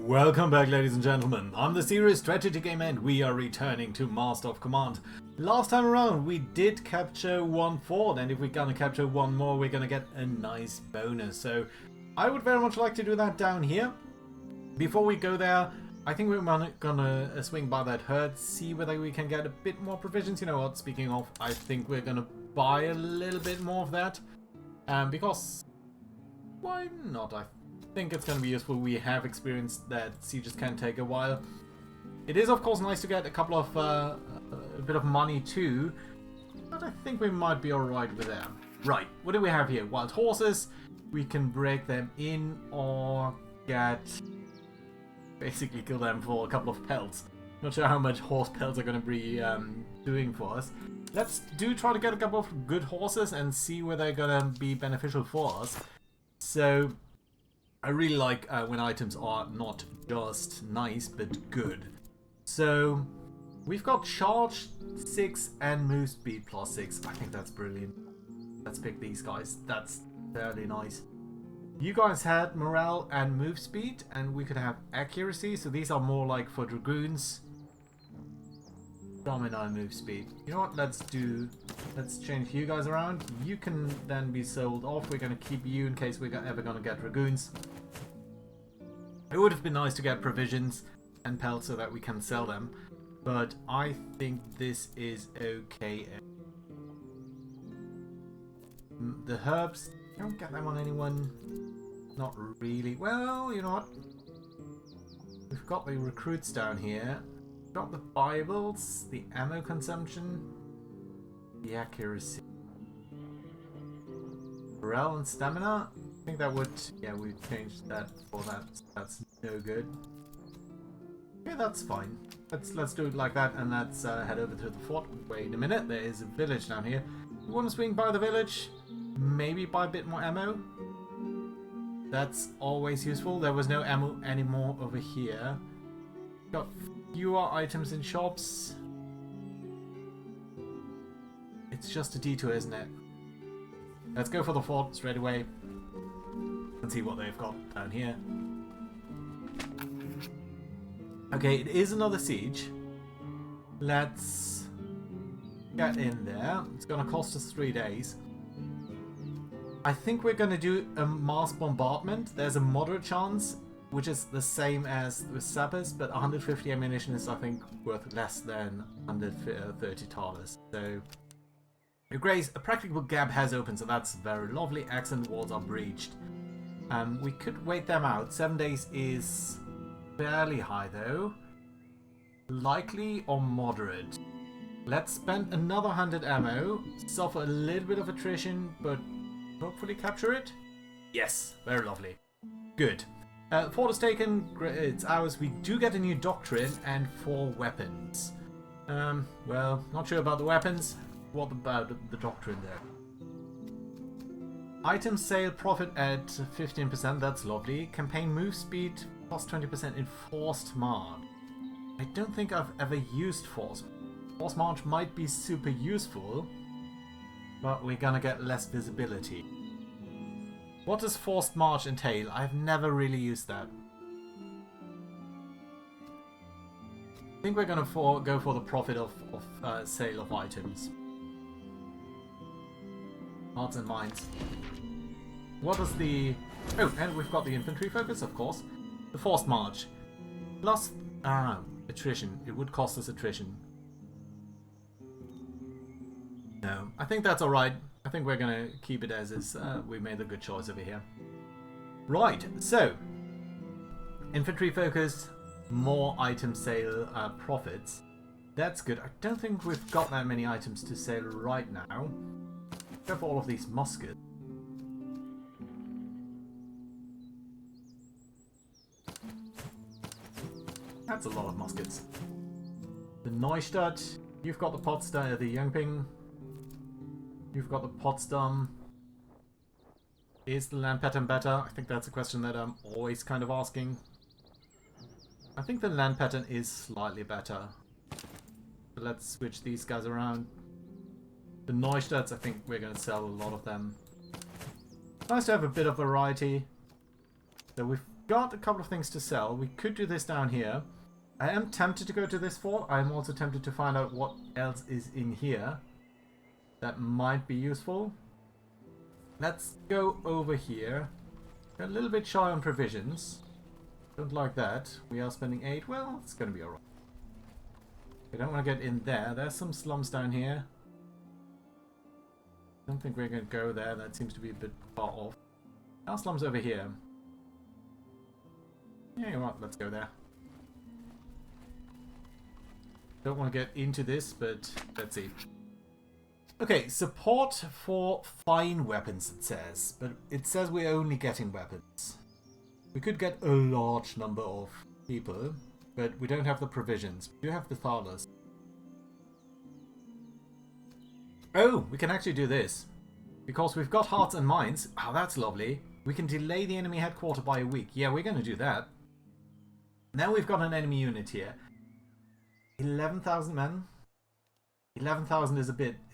Welcome back, ladies and gentlemen. I'm the Serious Strategy Gamer and we are returning to Master of Command. Last time around we did capture one fort, and if we're gonna capture one more we're gonna get a nice bonus. So I would very much like to do that down here. Before we go there, I think we're gonna swing by that herd, see whether we can get a bit more provisions. You know what, speaking of, I think we're gonna buy a little bit more of that. Because why not? I think it's going to be useful. We have experienced that sieges can take a while. It is of course nice to get a couple of a bit of money too, but I think we might be alright with them. Right, what do we have here? Wild horses. We can break them in or basically kill them for a couple of pelts. Not sure how much horse pelts are going to be doing for us. Let's try to get a couple of good horses and see where they're going to be beneficial for us. So I really like when items are not just nice, but good. So we've got charge 6 and move speed +6. I think that's brilliant. Let's pick these guys. That's fairly nice. You guys had morale and move speed, and we could have accuracy. So these are more like for dragoons. Stamina and move speed. You know what? Let's change you guys around. You can then be sold off. We're going to keep you in case we're ever going to get dragoons. It would have been nice to get provisions and pelts so that we can sell them, but I think this is okay. The herbs, don't get them on anyone. Not really. Well, you know what? We've got the recruits down here. We've got the Bibles, the ammo consumption, the accuracy. Morale and stamina. I think that would, yeah, we've changed that for that. That's no good. Yeah, that's fine. Let's do it like that, and let's head over to the fort. Wait a minute, there is a village down here. You want to swing by the village? Maybe buy a bit more ammo? That's always useful. There was no ammo anymore over here. Got fewer items in shops. It's just a detour, isn't it? Let's go for the fort straight away and see what they've got down here. Okay, it is another siege. Let's get in there. It's gonna cost us 3 days. I think we're gonna do a mass bombardment. There's a moderate chance, which is the same as with sappers, but 150 ammunition is, I think, worth less than 130 talers. So, Grace, a practicable gap has opened, so that's very lovely. Accent walls are breached. We could wait them out. 7 days is fairly high though. Likely or moderate? Let's spend another 100 ammo, suffer a little bit of attrition, but hopefully capture it. Yes, very lovely. Good. Fort is taken, it's ours. We do get a new doctrine and 4 weapons. Well, not sure about the weapons. What about the doctrine there? Item sale profit at 15%, that's lovely. Campaign move speed plus 20% in forced march. I don't think I've ever used forced march. Might be super useful, but we're gonna get less visibility. What does forced march entail? I've never really used that. I think we're gonna go for the profit of sale of items. Hearts and minds. What is the... Oh, and we've got the infantry focus, of course. The forced march. Plus... attrition. It would cost us attrition. No, I think that's alright. I think we're going to keep it as is. We made a good choice over here. Right, so... Infantry focus, more item sale profits. That's good. I don't think we've got that many items to sell right now. Go for all of these muskets. That's a lot of muskets. The Neustadt, you've got the Potsdam, the Yangping. You've got the Potsdam. Is the land pattern better? I think that's a question that I'm always kind of asking. I think the land pattern is slightly better. But let's switch these guys around. The Neustadts, I think we're going to sell a lot of them. Nice to have a bit of variety. So we've got a couple of things to sell. We could do this down here. I am tempted to go to this fort. I am also tempted to find out what else is in here that might be useful. Let's go over here. Got a little bit shy on provisions. Don't like that. We are spending 8. Well, it's going to be alright. We don't want to get in there. There's some slums down here. Don't think we're going to go there. That seems to be a bit far off. Our slums over here. Yeah, you know what? Let's go there. Don't want to get into this, but let's see. Okay, support for fine weapons, it says. But it says we're only getting weapons. We could get a large number of people, but we don't have the provisions. We do have the thalers. Oh, we can actually do this. Because we've got hearts and minds. Oh, that's lovely. We can delay the enemy headquarter by a week. Yeah, we're going to do that. Now we've got an enemy unit here. 11,000 men. 11,000 is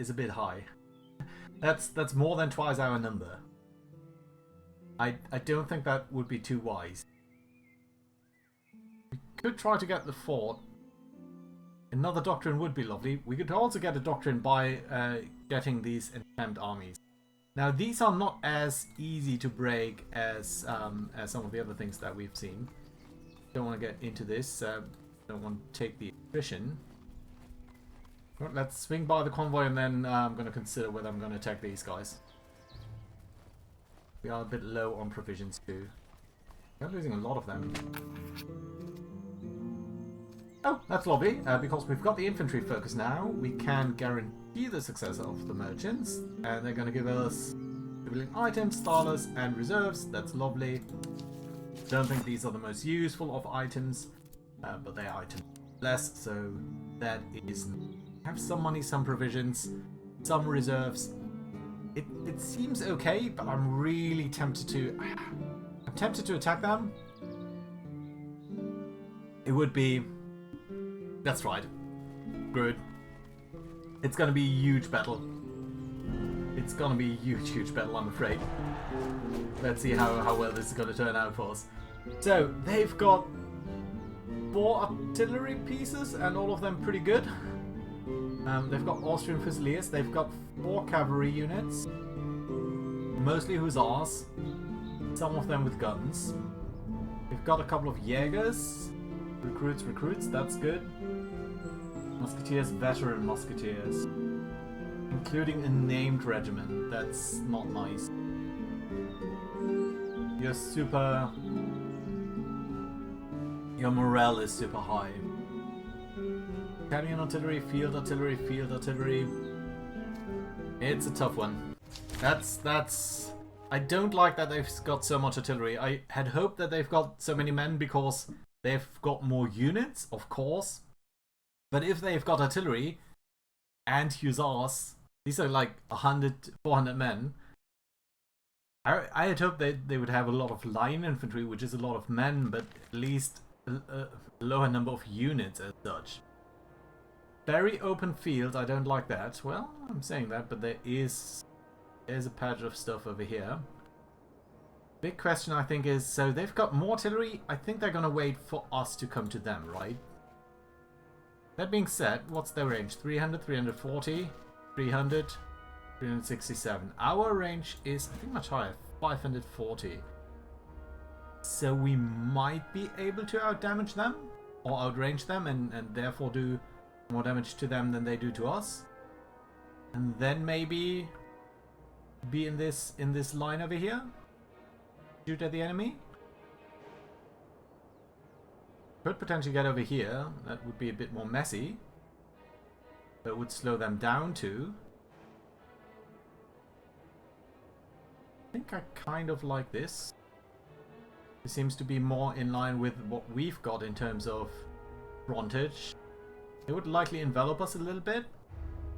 a bit high. That's more than twice our number. I don't think that would be too wise. We could try to get the fort. Another doctrine would be lovely. We could also get a doctrine by getting these encamped armies. Now these are not as easy to break as some of the other things that we've seen. Don't want to get into this. Don't want to take the attrition. Well, let's swing by the convoy and then I'm going to consider whether I'm going to attack these guys. We are a bit low on provisions too. We're losing a lot of them. Oh, that's lovely. Because we've got the infantry focus now, we can guarantee the success of the merchants. And they're going to give us civilian items, thalers, and reserves. That's lovely. Don't think these are the most useful of items, but they are items less, so that is... Have some money, some provisions, some reserves. It seems okay, but I'm really tempted to... I'm tempted to attack them. It would be... That's right. Good. It's gonna be a huge battle. It's gonna be a huge, huge battle, I'm afraid. Let's see how well this is gonna turn out for us. So, they've got 4 artillery pieces, and all of them pretty good. They've got Austrian Fusiliers, they've got 4 cavalry units, mostly hussars, some of them with guns. We've got a couple of Jägers, recruits, that's good. Musketeers, veteran musketeers, including a named regiment, that's not nice. Your morale is super high. Canyon artillery, field artillery, field artillery. It's a tough one. That's... I don't like that they've got so much artillery. I had hoped that they've got so many men because they've got more units, of course. But if they've got artillery and hussars, these are like 100, 400 men. I had hoped they would have a lot of line infantry, which is a lot of men, but at least a lower number of units as such. Very open field, I don't like that. Well, I'm saying that, but there's a patch of stuff over here. Big question, I think, is, so they've got more artillery. I think they're going to wait for us to come to them, right? That being said, what's their range? 300, 340, 300, 367. Our range is, I think, much higher, 540. So we might be able to outdamage them, or outrange them, and therefore do more damage to them than they do to us. And then maybe be in this line over here. Shoot at the enemy. Could potentially get over here. That would be a bit more messy. But would slow them down too. I think I kind of like this. It seems to be more in line with what we've got in terms of frontage. They would likely envelop us a little bit,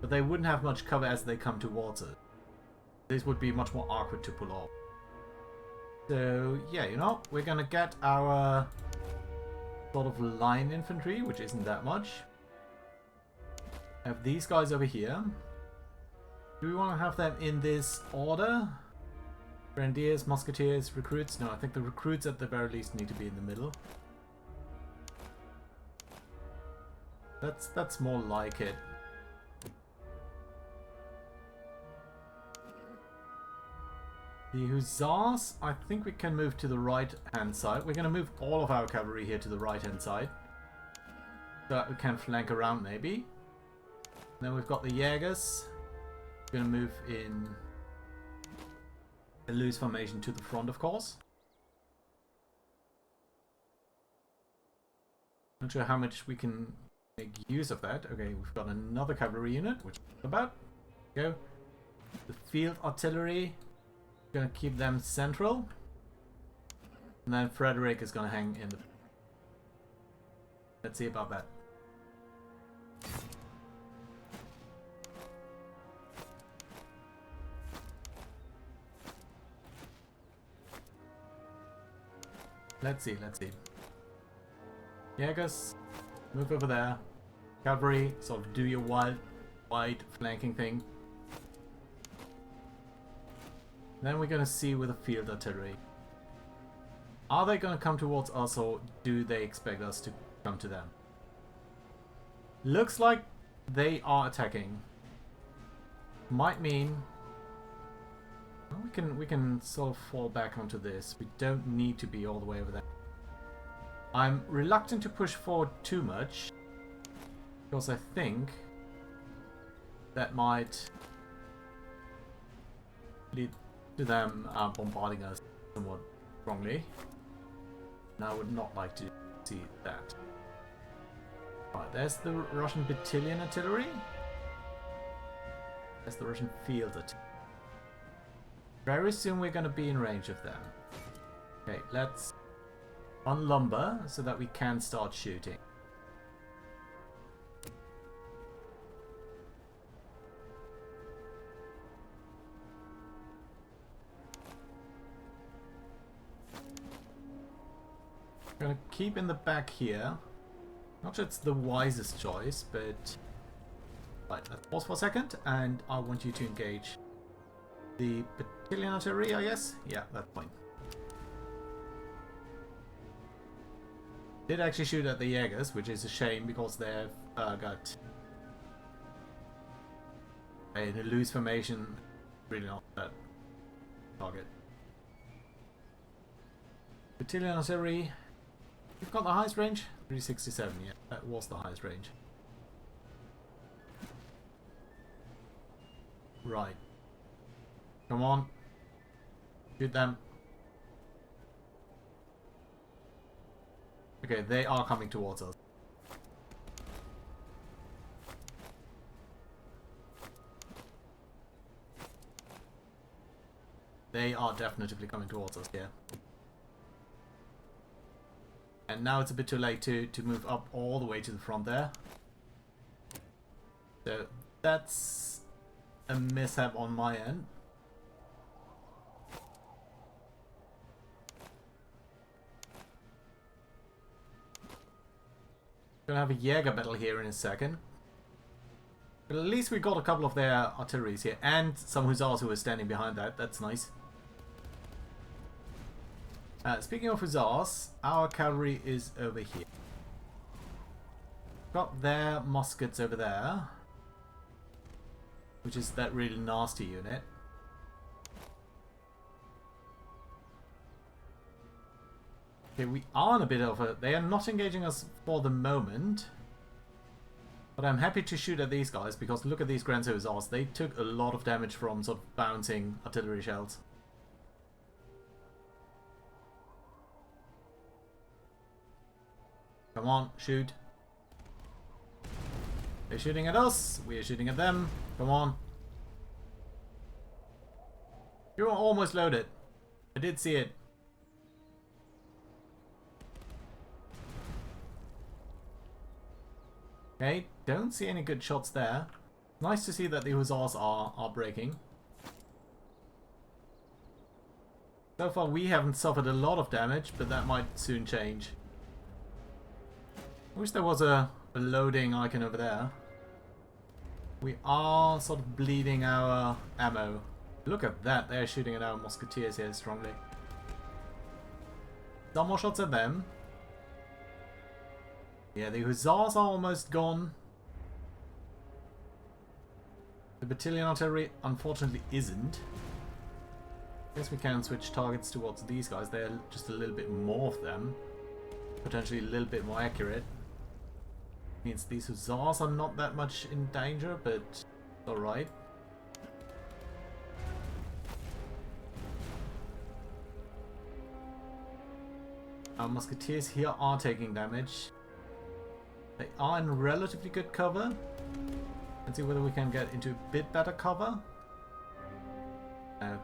but they wouldn't have much cover as they come towards it. This would be much more awkward to pull off. So, yeah, you know, we're gonna get our sort of line infantry, which isn't that much. Have these guys over here. Do we want to have them in this order? Grenadiers, musketeers, recruits. No, I think the recruits at the very least need to be in the middle. That's more like it. The hussars, I think we can move to the right-hand side. We're going to move all of our cavalry here to the right-hand side. So that we can flank around, maybe. Then we've got the Jägers. We're going to move in a loose formation to the front, of course. Not sure how much we can make use of that. Okay, we've got another cavalry unit, which is about. Go. The field artillery. Gonna keep them central. And then Frederick is gonna hang in the... Let's see about that. Let's see. Jägers, move over there. Cavalry, sort of do your wide flanking thing. Then we're gonna see with the field artillery. Are they gonna come towards us, or do they expect us to come to them? Looks like they are attacking. Might mean we can sort of fall back onto this. We don't need to be all the way over there. I'm reluctant to push forward too much because I think that might lead to them bombarding us somewhat wrongly. And I would not like to see that. Right, there's the Russian battalion artillery. There's the Russian field artillery. Very soon we're going to be in range of them. Okay, let's unlumber so that we can start shooting. I'm going to keep in the back here. Not sure it's the wisest choice, but... Right, let's pause for a second, and I want you to engage the battalion artillery, I guess? Yeah, that's fine. Did actually shoot at the Jägers, which is a shame because they've got in a loose formation. Really not that target. Battalion artillery. You've got the highest range? 367, yeah, that was the highest range. Right. Come on. Shoot them. Okay, they are coming towards us. They are definitely coming towards us, yeah. And now it's a bit too late to move up all the way to the front there. So that's a mishap on my end. Gonna have a Jäger battle here in a second. But at least we got a couple of their artilleries here. And some hussars who are standing behind that. That's nice. Speaking of hussars, our cavalry is over here. Got their muskets over there. Which is that really nasty unit. Okay, we are in a bit of a... They are not engaging us for the moment. But I'm happy to shoot at these guys because look at these Grand Hussars. They took a lot of damage from sort of bouncing artillery shells. Come on, shoot. They're shooting at us. We are shooting at them. Come on. You're almost loaded. I did see it. Okay, don't see any good shots there. Nice to see that the hussars are breaking. So far we haven't suffered a lot of damage, but that might soon change. I wish there was a loading icon over there. We are sort of bleeding our ammo. Look at that, they're shooting at our musketeers here strongly. Some more shots at them. Yeah, the hussars are almost gone. The battalion artillery unfortunately isn't. I guess we can switch targets towards these guys. They're just a little bit more of them. Potentially a little bit more accurate. Means these hussars are not that much in danger, but alright. Our musketeers here are taking damage. They are in relatively good cover. Let's see whether we can get into a bit better cover. No,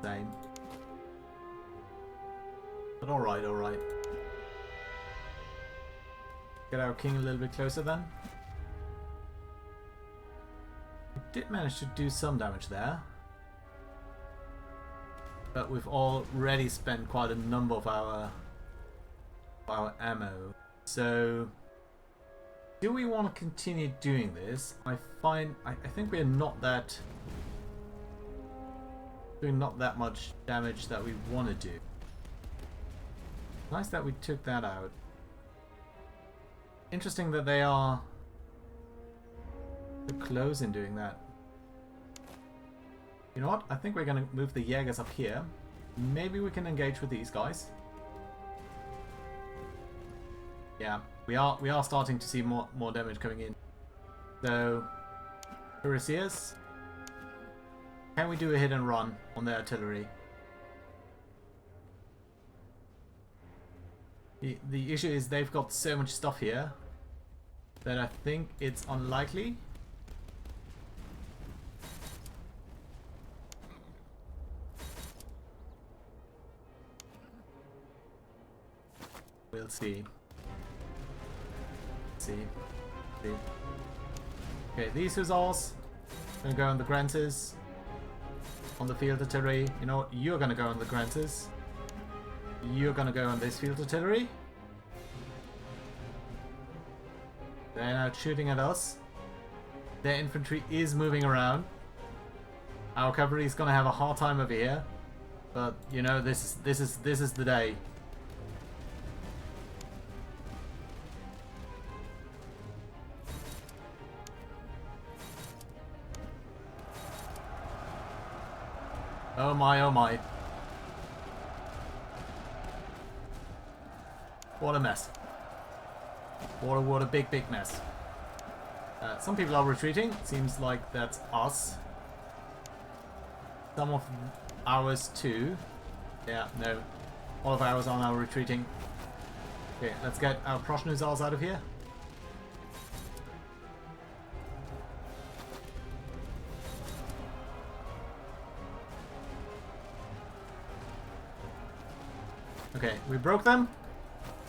same. But alright, alright. Get our king a little bit closer then. We did manage to do some damage there. But we've already spent quite a number of our ammo. So do we want to continue doing this? I think we're not doing not that much damage that we want to do. Nice that we took that out. Interesting that they are so close in doing that. You know what? I think we're going to move the Jaegers up here. Maybe we can engage with these guys. Yeah, we are starting to see more damage coming in. So, Cuirassiers, can we do a hit and run on the artillery? The issue is they've got so much stuff here that I think it's unlikely. We'll see. See. Okay, these hussars gonna go on the Granters. On the field artillery. You know what? You're gonna go on the Granters. You're gonna go on this field artillery. They're now shooting at us. Their infantry is moving around. Our cavalry is gonna have a hard time over here. But you know, this is the day. Oh my, oh my. What a mess. What a big mess. Some people are retreating. Seems like that's us. Some of ours too. Yeah, no. All of ours are now retreating. Okay, let's get our Prussian hussars out of here. Okay, we broke them.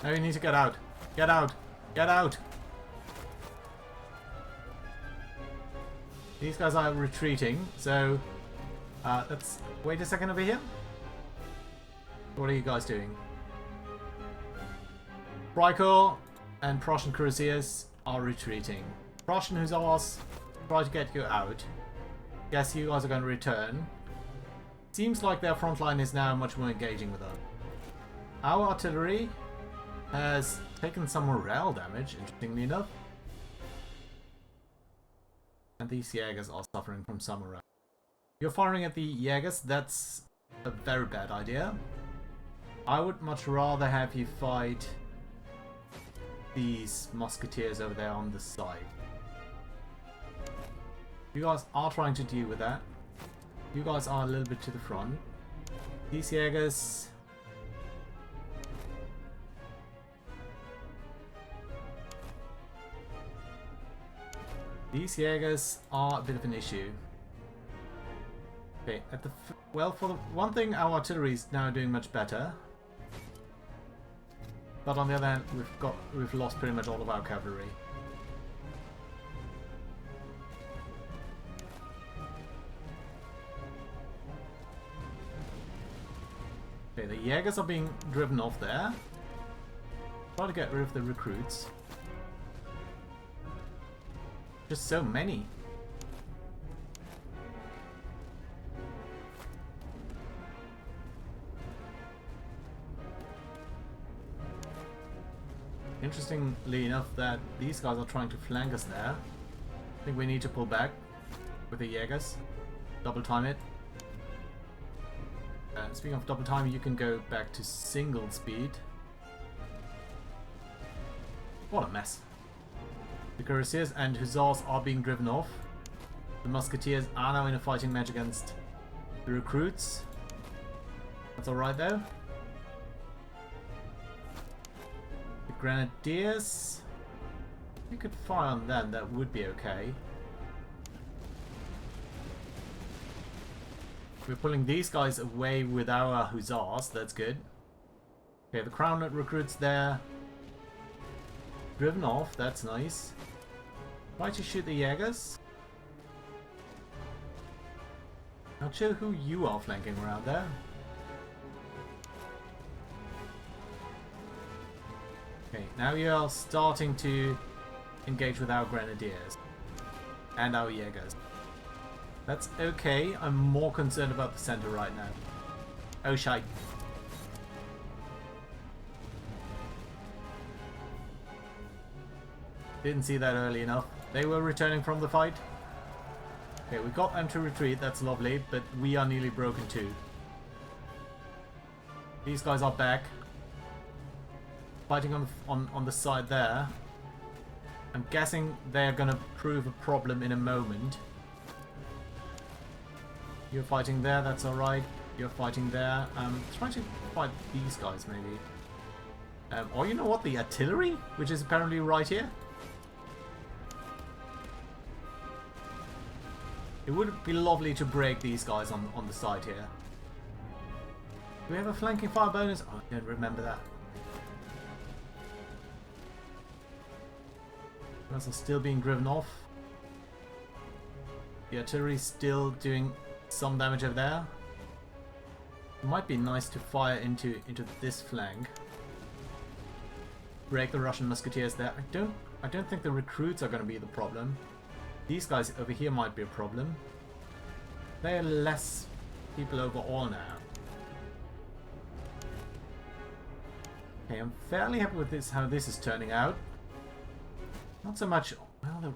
Now we need to get out. Get out. Get out. These guys are retreating, so let's wait a second over here. What are you guys doing? Freikorps and Prussian Cuirassiers are retreating. Prussian hussars try to get you out. Guess you guys are going to return. Seems like their front line is now much more engaging with us. Our artillery has taken some morale damage, interestingly enough. And these Jaegers are suffering from some morale. You're firing at the Jaegers, that's a very bad idea. I would much rather have you fight these musketeers over there on the side. You guys are trying to deal with that. You guys are a little bit to the front. These Jaegers... These Jaegers are a bit of an issue. Okay, well, for the one thing, our artillery is now doing much better. But on the other hand, we've lost pretty much all of our cavalry. Okay, the Jaegers are being driven off there. Try to get rid of the recruits. Just so many. Interestingly enough, that these guys are trying to flank us there. I think we need to pull back with the Jaegers. Double time it. Speaking of double time, you can go back to single speed. What a mess. The cuirassiers and hussars are being driven off. The musketeers are now in a fighting match against the recruits. That's alright though. The grenadiers, if you could fire on them, that would be okay. We're pulling these guys away with our hussars, that's good. Okay, the crown recruits there. Driven off, that's nice. Try to shoot the Jaegers. Not sure who you are flanking around there. Okay, now you are starting to engage with our grenadiers and our Jaegers. That's okay. I'm more concerned about the center right now. Oh shite. Didn't see that early enough. They were returning from the fight. Okay, we got them to retreat. That's lovely, but we are nearly broken too. These guys are back. Fighting on the side there. I'm guessing they're gonna prove a problem in a moment. You're fighting there, that's alright. You're fighting there. Try to fight these guys maybe. Or you know what, the artillery, which is apparently right here. It would be lovely to break these guys on the side here. Do we have a flanking fire bonus? Oh, I don't remember that. Guys are still being driven off. The artillery is still doing some damage over there. It might be nice to fire into this flank. Break the Russian musketeers there. I don't think the recruits are going to be the problem. These guys over here might be a problem. There are less people overall now. Okay, I'm fairly happy with this, how this is turning out. Not so much. Well,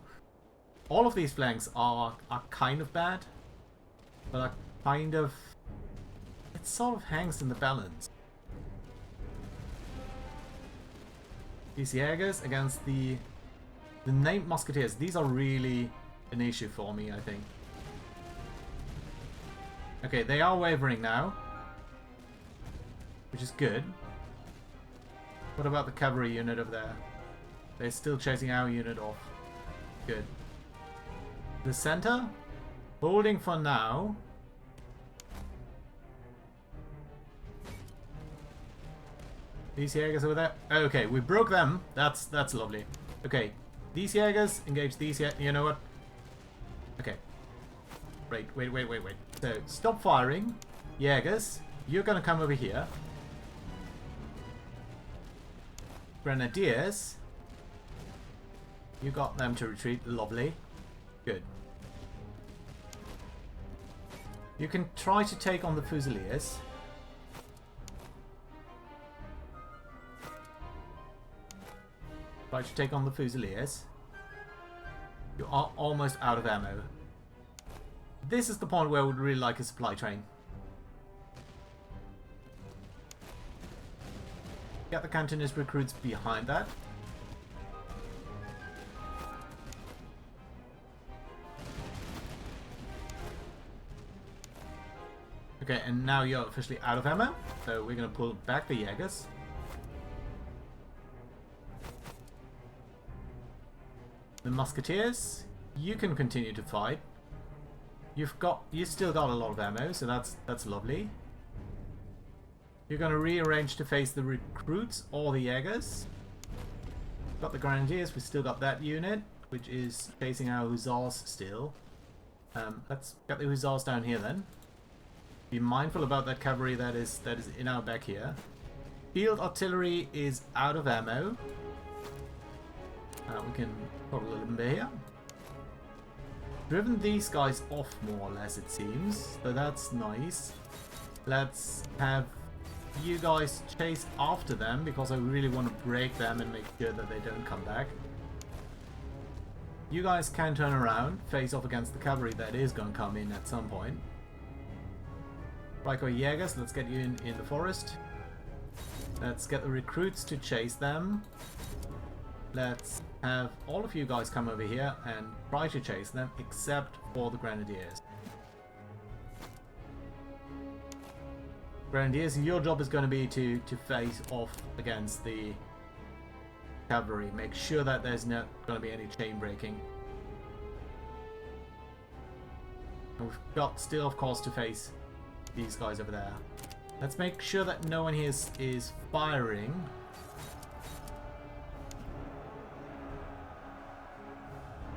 all of these flanks are kind of bad, but are kind of. It sort of hangs in the balance. These Jaegers against the named musketeers. These are really an issue for me, I think. Okay, they are wavering now, which is good. What about the cavalry unit over there? They're still chasing our unit off. Good. The center? Holding for now. These Jaegers over there. Okay, we broke them. That's lovely. Okay, these Jaegers engage these. You know what? Okay. Wait. So stop firing, Jaegers. You're gonna come over here. Grenadiers. You got them to retreat. Lovely. Good. You can try to take on the Fusiliers. Try to take on the Fusiliers. You are almost out of ammo. This is the point where I would really like a supply train. Get the Cantonese recruits behind that. Okay, and now you're officially out of ammo, so we're going to pull back the Jaegers. The Musketeers, you can continue to fight. You still got a lot of ammo, so that's lovely. You're going to rearrange to face the recruits or the Jaegers. Got the Grenadiers, we still got that unit, which is facing our Hussars still. Let's get the Hussars down here then. Be mindful about that cavalry that is in our back here. Field artillery is out of ammo. We can put a little bit here. Driven these guys off more or less, it seems. So that's nice. Let's have you guys chase after them because I really want to break them and make sure that they don't come back. You guys can turn around, face off against the cavalry that is going to come in at some point. Freikorps Jägers, let's get you in the forest. Let's get the recruits to chase them. Let's have all of you guys come over here and try to chase them, except for the Grenadiers. Grenadiers, your job is going to be to face off against the cavalry. Make sure that there's not going to be any chain breaking. And we've got still, of course, to face these guys over there. Let's make sure that no one here is firing.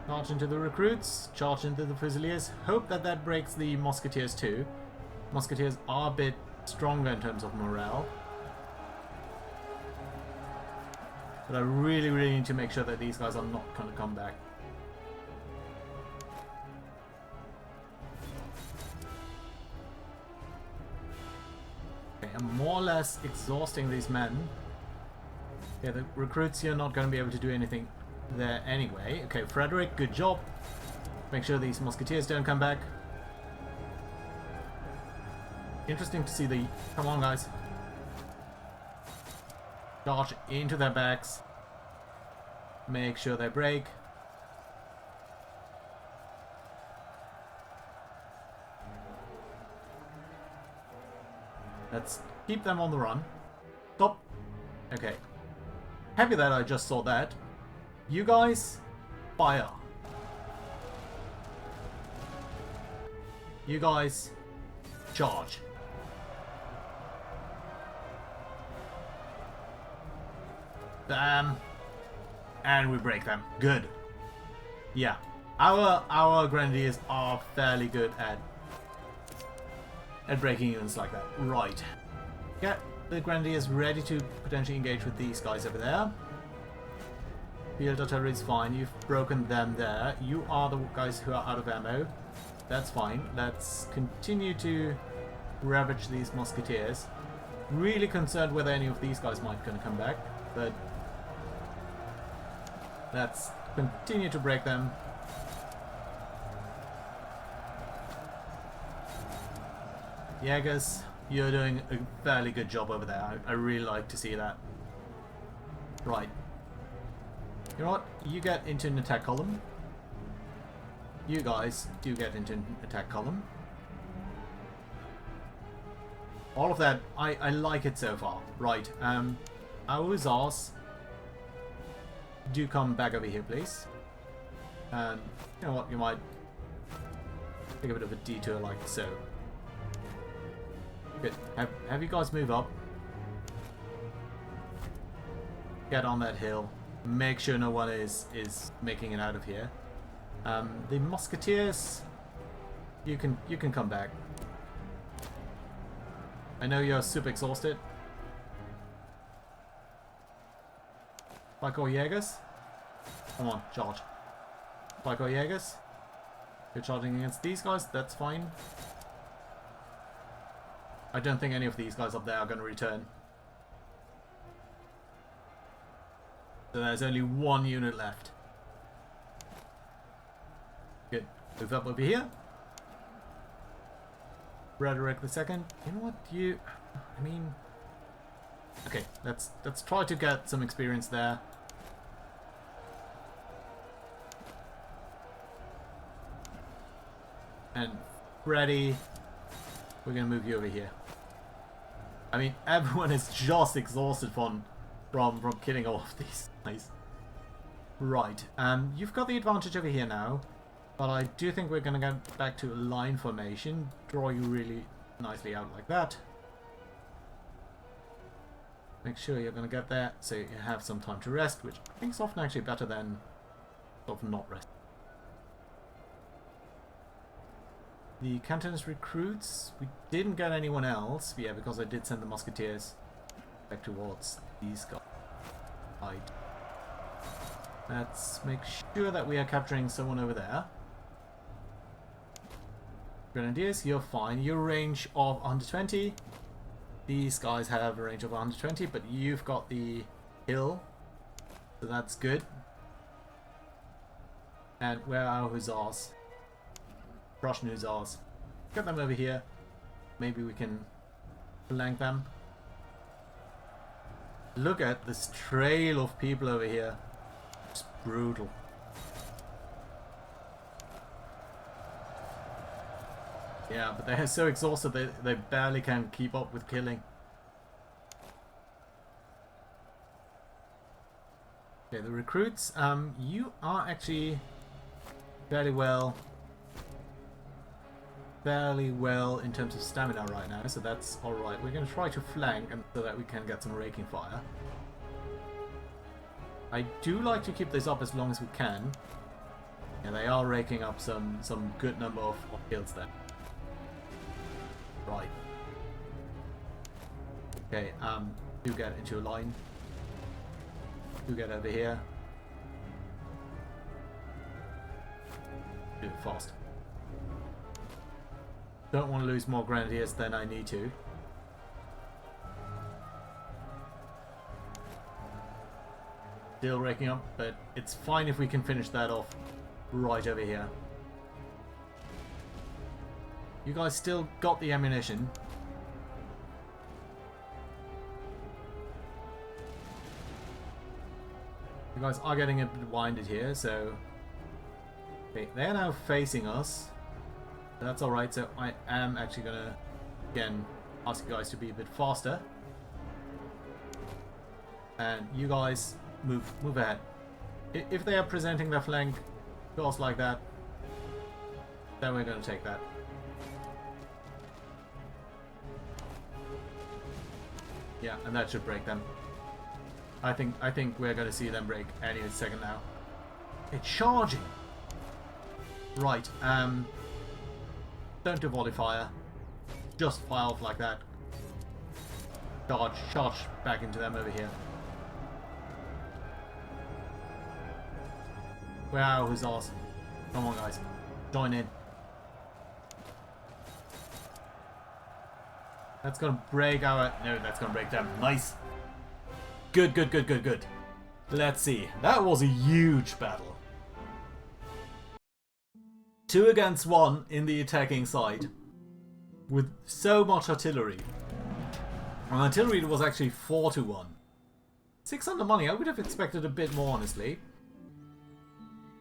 Charge into the recruits, charge into the Fusiliers. Hope that that breaks the Musketeers too. Musketeers are a bit stronger in terms of morale. But I really need to make sure that these guys are not going to come back. Okay, I'm more or less exhausting these men. Yeah, the recruits, you're not going to be able to do anything there anyway. Okay, Frederick, good job. Make sure these Musketeers don't come back. Interesting to see the... Come on, guys. Charge into their backs. Make sure they break. Let's keep them on the run. Stop. Okay. Happy that I just saw that. You guys, fire. You guys, charge. Bam. And we break them. Good. Yeah. Our Grenadiers are fairly good at breaking units like that. Right. Get the Grenadiers ready to potentially engage with these guys over there. Field artillery is fine. You've broken them there. You are the guys who are out of ammo. That's fine. Let's continue to ravage these Musketeers. Really concerned whether any of these guys might gonna come back, but let's continue to break them. Jägers, you're doing a fairly good job over there. I really like to see that. Right. You know what? You get into an attack column. You guys do get into an attack column. All of that, I like it so far. Right. Our Hussars, do come back over here, please. And you know what? You might take a bit of a detour like so. Good. Have you guys move up. Get on that hill. Make sure no one is making it out of here. The Musketeers, you can come back. I know you're super exhausted. Freikorps Jägers, come on, charge. Freikorps Jägers, you're charging against these guys. That's fine. I don't think any of these guys up there are going to return. So there's only one unit left. Good. Move up over here. Frederick II. You know what? I mean... Okay, let's try to get some experience there. And Freddy, we're going to move you over here. I mean, everyone is just exhausted from killing all of these guys. Right, you've got the advantage over here now, but I do think we're going to get back to a line formation, draw you really nicely out like that. Make sure you're going to get there so you have some time to rest, which I think is often actually better than sort of not rest. The Cantonist recruits, we didn't get anyone else, yeah, because I did send the Musketeers back towards these guys. Right. Let's make sure that we are capturing someone over there. Grenadiers, you're fine. Your range of 120. These guys have a range of 120, but you've got the hill, so that's good. And where are our hussars? Prussian hussars. Get them over here. Maybe we can flank them. Look at this trail of people over here. It's brutal. Yeah, but they're so exhausted they barely can keep up with killing. Okay, the recruits, you are actually fairly well in terms of stamina right now, so that's alright. We're going to try to flank and so that we can get some raking fire. I do like to keep this up as long as we can. Yeah, they are raking up some good number of kills there. Right. Okay, do get into a line. Do get over here. Do it fast. Don't want to lose more grenadiers than I need to. Still raking up, but it's fine if we can finish that off right over here. You guys still got the ammunition. You guys are getting a bit winded here, so... Okay, they're now facing us. That's alright, so I am actually gonna, again, ask you guys to be a bit faster. And you guys, move ahead. If they are presenting their flank to us like that, then we're gonna take that. Yeah, and that should break them. I think we're gonna see them break any second now. It's charging! Right, don't do volley fire. Just fire off like that. Charge back into them over here. Wow, who's awesome. Come on guys, join in. That's gonna break our... No, that's gonna break them. Nice. Good, good, good, good, good. Let's see. That was a huge battle. 2 against 1 in the attacking side. With so much artillery. And artillery was actually 4-1. 600 money. I would have expected a bit more, honestly.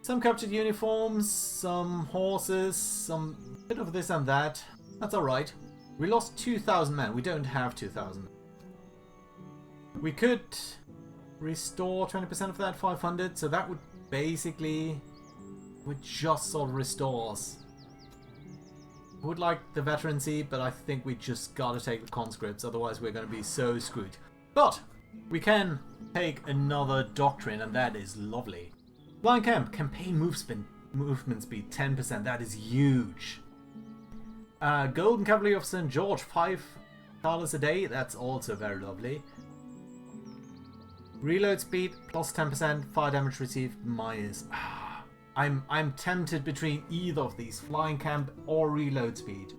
Some captured uniforms, some horses, some bit of this and that. That's alright. We lost 2,000 men. We don't have 2,000. We could restore 20% of that 500, so that would basically would just sort of restore us. I would like the veterancy, but I think we just gotta take the conscripts, otherwise we're gonna be so screwed. But we can take another doctrine, and that is lovely. Flying camp, campaign movement speed 10%. That is huge. Golden Cavalry of St. George, $5 a day. That's also very lovely. Reload speed plus 10%. Fire damage received minus. I'm tempted between either of these, flying camp or reload speed.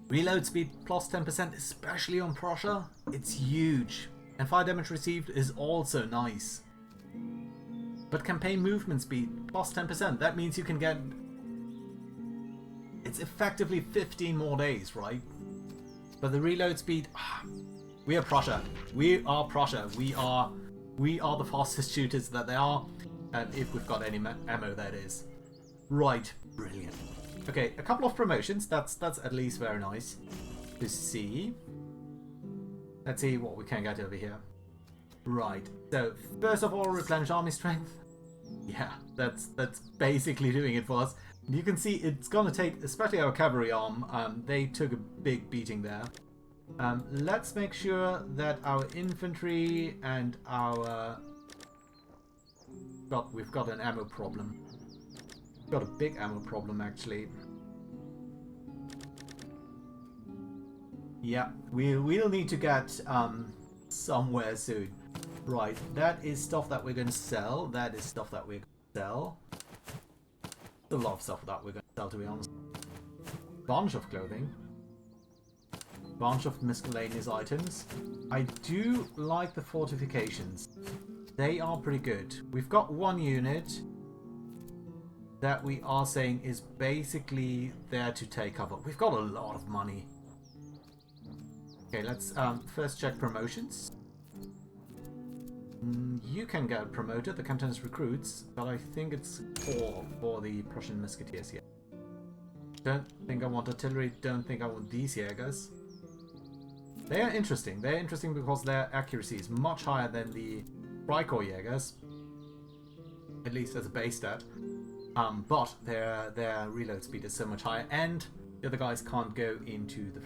Reload speed plus 10%, especially on Prussia. It's huge. And fire damage received is also nice. But campaign movement speed plus 10%. That means you can get... It's effectively 15 more days, right? But the reload speed... We are Prussia. We are Prussia. We are the fastest shooters that there are. And if we've got any ammo, that is. Right. Brilliant. Okay, a couple of promotions. That's at least very nice to see. Let's see what we can get over here. Right. So, first of all, replenish army strength. Yeah, that's basically doing it for us. You can see it's gonna take, especially our cavalry arm, they took a big beating there. Let's make sure that our infantry and our... We've got an ammo problem. We've got a big ammo problem, actually. Yeah, we'll need to get somewhere soon. Right, that is stuff that we're going to sell. That is stuff that we're going to sell. A lot of stuff that we're going to sell, to be honest. Bunch of clothing. Bunch of miscellaneous items. I do like the fortifications. They are pretty good. We've got one unit that we are saying is basically there to take cover. We've got a lot of money. Okay, let's first check promotions. You can get promoted, the captain's recruits, but I think it's 4 for the Prussian musketeers here. Don't think I want artillery, don't think I want these Jägers. They are interesting. They're interesting because their accuracy is much higher than the Freikorps Jägers, at least as a base stat. But their reload speed is so much higher, and the other guys can't go into the...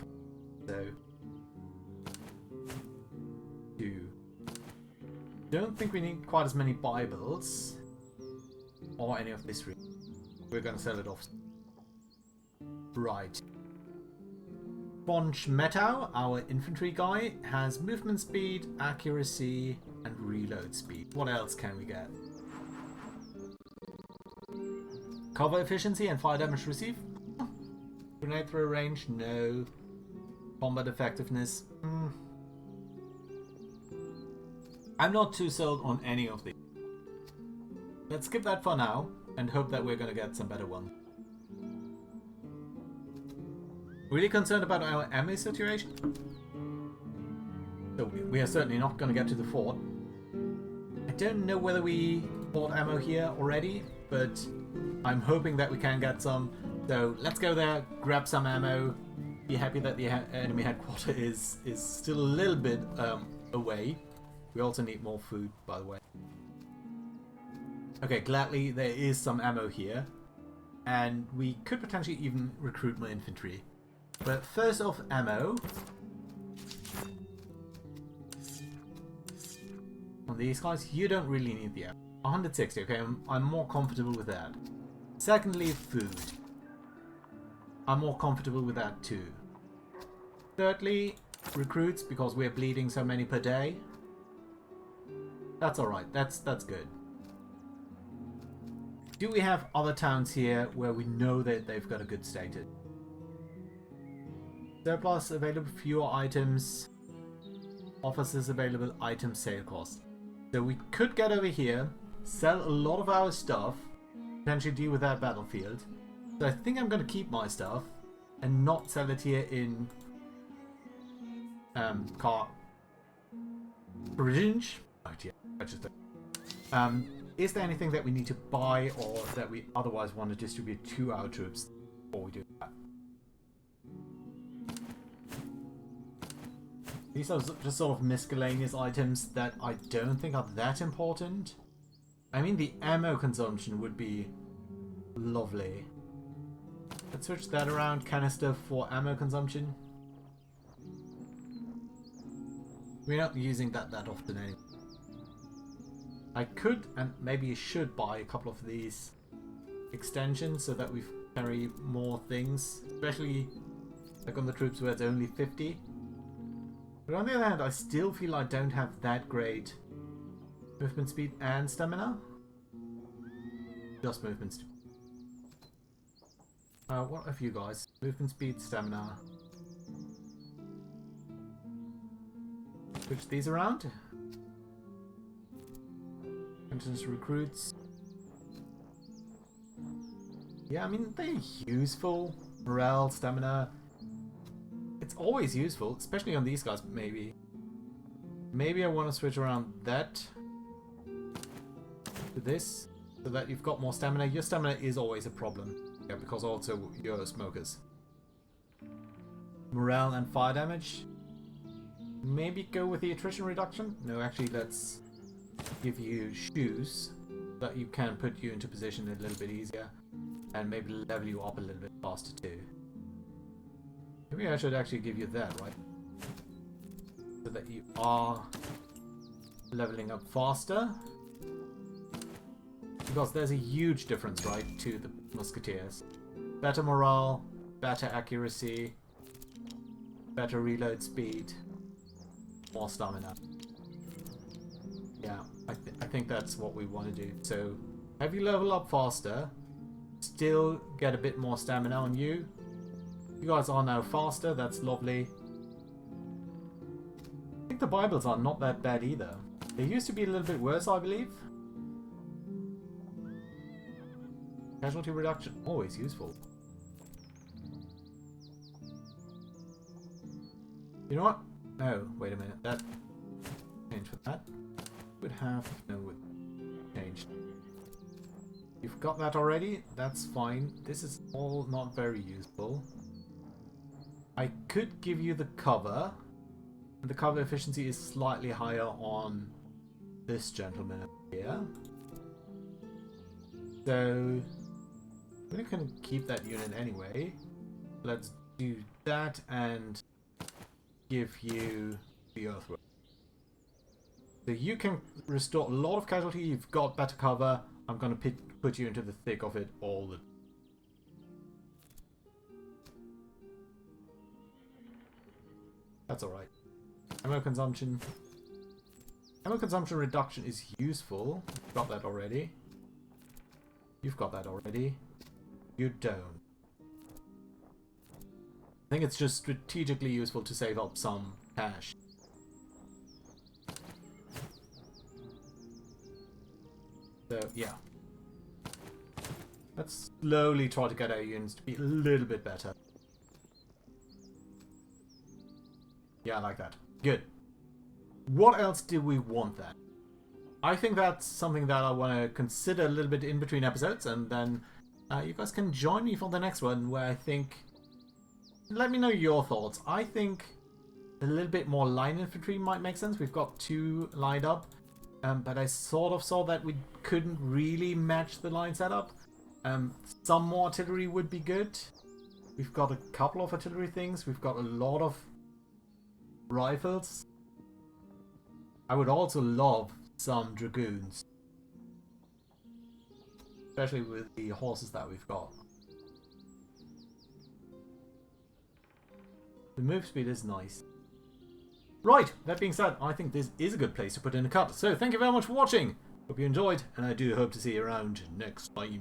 So... Don't think we need quite as many Bibles or any of this. We're gonna sell it off. Right. Von Schmettau, our infantry guy, has movement speed, accuracy, and reload speed. What else can we get? Cover efficiency and fire damage received? Grenade throw range? No. Combat effectiveness? I'm not too sold on any of these. Let's skip that for now and hope that we're gonna get some better ones. Really concerned about our ammo situation? So we are certainly not gonna get to the fort. I don't know whether we bought ammo here already, but I'm hoping that we can get some. So let's go there, grab some ammo, be happy that the enemy headquarters is still a little bit away. We also need more food, by the way. Okay, gladly there is some ammo here. And we could potentially even recruit more infantry. But first off, ammo. On these guys, you don't really need the ammo. 160, okay, I'm more comfortable with that. Secondly, food. I'm more comfortable with that too. Thirdly, recruits, because we're bleeding so many per day. That's alright, that's good. Do we have other towns here where we know that they've got a good status? Surplus available, fewer items. Officers available, item sale cost. So we could get over here, sell a lot of our stuff, potentially deal with that battlefield. So I think I'm going to keep my stuff and not sell it here in car Bridge. Oh dear, I just is there anything that we need to buy or that we otherwise want to distribute to our troops before we do that? These are just sort of miscellaneous items that I don't think are that important. I mean, the ammo consumption would be lovely. Let's switch that around. Canister for ammo consumption. We're not using that often anyway. I could and maybe should buy a couple of these extensions so that we carry more things, especially like on the troops where it's only 50. But on the other hand, I still feel I don't have that great movement speed and stamina. Just movement speed. What have you guys? Movement speed, stamina. Switch these around. Entrance recruits. Yeah, I mean, they're useful. Morale, stamina. It's always useful, especially on these guys, maybe. Maybe I want to switch around that to this, so that you've got more stamina. Your stamina is always a problem. Yeah, because also you're smokers. Morale and fire damage. Maybe go with the attrition reduction? No, actually, let's give you shoes that you can put you into position a little bit easier. And maybe level you up a little bit faster too. Maybe I should actually give you that, right? So that you are leveling up faster. Because there's a huge difference, right, to the musketeers. Better morale, better accuracy, better reload speed, more stamina. Yeah, I think that's what we want to do. So, have you level up faster, still get a bit more stamina on you. You guys are now faster, that's lovely. think the Bibles are not that bad either. They used to be a little bit worse, I believe. Casualty reduction, always useful. You know what? No, wait a minute. That change for that would have changed. You've got that already. That's fine. This is all not very useful. I could give you the cover. The cover efficiency is slightly higher on this gentleman here. So we're going to keep that unit anyway. Let's do that and give you the earthwork. So you can restore a lot of casualty. You've got better cover. I'm going to put you into the thick of it all the time. That's alright. Ammo consumption. Ammo consumption reduction is useful. You've got that already. You've got that already. You don't. I think it's just strategically useful to save up some cash. So, yeah. Let's slowly try to get our units to be a little bit better. Yeah, I like that. Good. What else do we want then? I think that's something that I want to consider a little bit in between episodes, and then you guys can join me for the next one, where I think... Let me know your thoughts. I think a little bit more line infantry might make sense. We've got 2 lined up, but I sort of saw that we couldn't really match the line setup. Some more artillery would be good. We've got a couple of artillery things. We've got a lot of rifles. I would also love some dragoons, especially with the horses that we've got. The move speed is nice. Right, that being said, I think this is a good place to put in a cut. So thank you very much for watching. Hope you enjoyed, and I do hope to see you around next time.